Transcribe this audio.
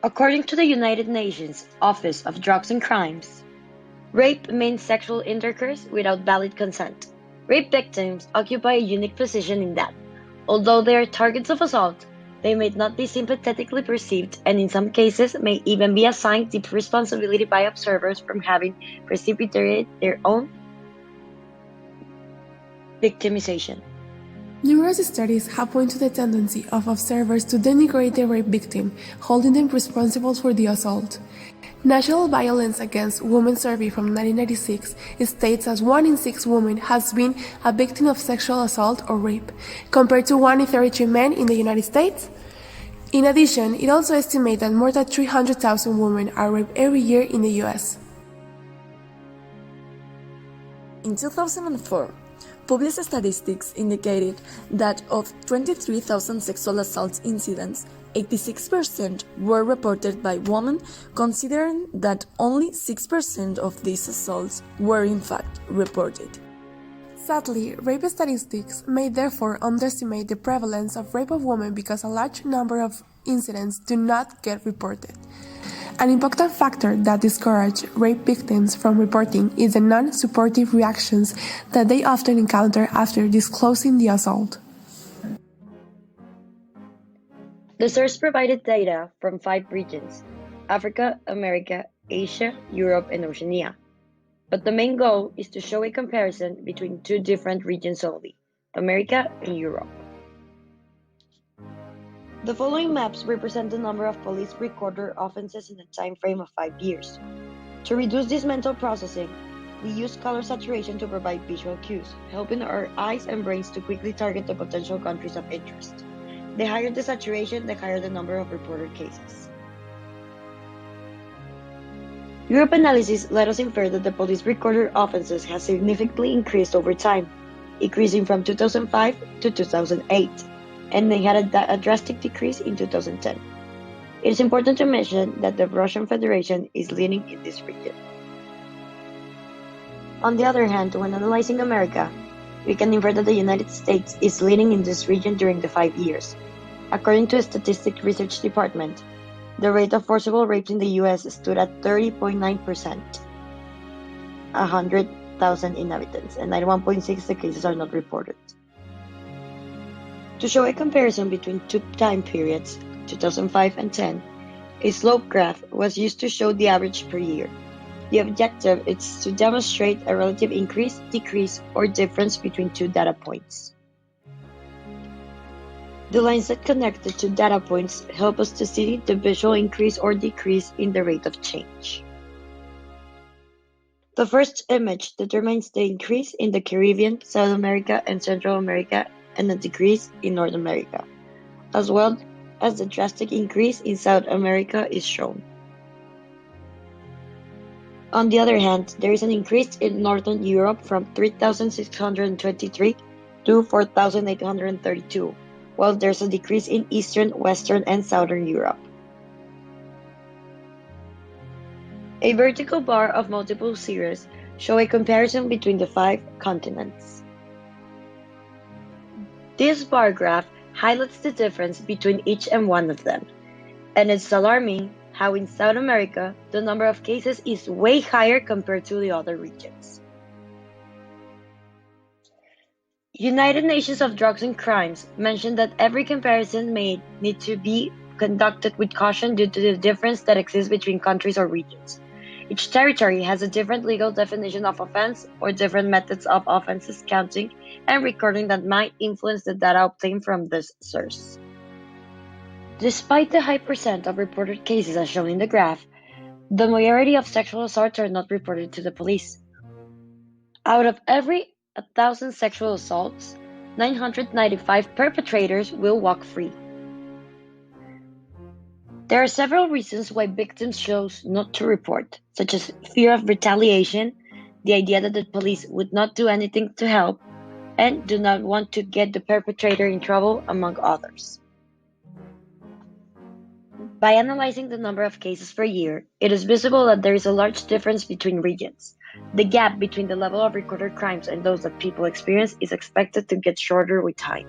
According to the United Nations Office of Drugs and Crimes, rape means sexual intercourse without valid consent. Rape victims occupy a unique position in that, although they are targets of assault, they may not be sympathetically perceived and in some cases may even be assigned deep responsibility by observers from having precipitated their own victimization. Numerous studies have pointed to the tendency of observers to denigrate the rape victim, holding them responsible for the assault. National Violence Against Women survey from 1996 states that 1 in 6 women has been a victim of sexual assault or rape, compared to 1 in 33 men in the United States. In addition, it also estimates that more than 300,000 women are raped every year in the US. In 2004, published statistics indicated that of 23,000 sexual assault incidents, 86% were reported by women, considering that only 6% of these assaults were in fact reported. Sadly, rape statistics may therefore underestimate the prevalence of rape of women because a large number of incidents do not get reported. An important factor that discourages rape victims from reporting is the non-supportive reactions that they often encounter after disclosing the assault. The source provided data from 5 regions: Africa, America, Asia, Europe, and Oceania. But the main goal is to show a comparison between 2 different regions only, America and Europe. The following maps represent the number of police recorder offenses in a time frame of 5 years. To reduce this mental processing, we use color saturation to provide visual cues, helping our eyes and brains to quickly target the potential countries of interest. The higher the saturation, the higher the number of reported cases. Europe analysis let us infer that the police recorder offenses has significantly increased over time, increasing from 2005 to 2008. And they had a drastic decrease in 2010. It is important to mention that the Russian Federation is leading in this region. On the other hand, when analyzing America, we can infer that the United States is leading in this region during the 5 years. According to a Statistics Research Department, the rate of forcible rapes in the US stood at 30.9%, 100,000 inhabitants, and 91.6% of the cases are not reported. To show a comparison between 2 time periods, 2005 and 10, a slope graph was used to show the average per year. The objective is to demonstrate a relative increase, decrease, or difference between 2 data points. The lines that connect the 2 data points help us to see the visual increase or decrease in the rate of change. The first image determines the increase in the Caribbean, South America, and Central America, and a decrease in North America, as well as the drastic increase in South America is shown. On the other hand, there is an increase in Northern Europe from 3,623 to 4,832, while there's a decrease in Eastern, Western, and Southern Europe. A vertical bar of multiple series show a comparison between the 5 continents. This bar graph highlights the difference between each and one of them, and it's alarming how in South America the number of cases is way higher compared to the other regions. United Nations of Drugs and Crimes mentioned that every comparison may need to be conducted with caution due to the difference that exists between countries or regions. Each territory has a different legal definition of offense or different methods of offenses counting and recording that might influence the data obtained from this source. Despite the high percent of reported cases as shown in the graph, the majority of sexual assaults are not reported to the police. Out of every 1,000 sexual assaults, 995 perpetrators will walk free. There are several reasons why victims chose not to report, such as fear of retaliation, the idea that the police would not do anything to help, and do not want to get the perpetrator in trouble, among others. By analyzing the number of cases per year, it is visible that there is a large difference between regions. The gap between the level of recorded crimes and those that people experience is expected to get shorter with time.